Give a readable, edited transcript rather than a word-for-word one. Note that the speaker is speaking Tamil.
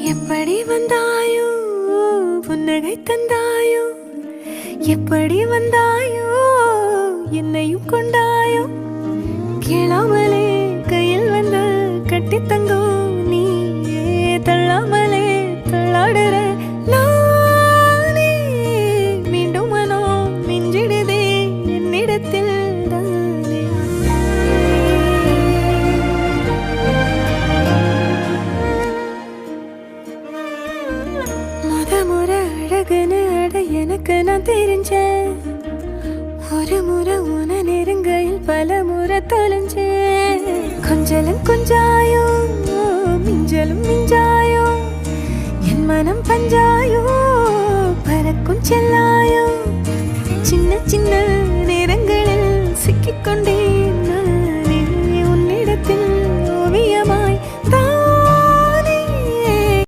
எப்படி வந்தாயோ புன்னகை தந்தாயோ எப்படி வந்தாயோ என்னையும் கொண்டாயோ கேளாமலே கையில் வந்து கட்டி தங்கோ நீயே தள்ளாமலே தள்ளாடுற நானே மீண்டும் மனோ மிஞ்சிடுதே என்னிடத்தில் முறை அழகுன்னு அட எனக்கு நான் தெரிஞ்சேன் ஒரு முறை உன நெருங்கையில் பல முறை தொலைஞ்சேன் கொஞ்சலும் கொஞ்சாயோ மிஞ்சலும் மிஞ்சா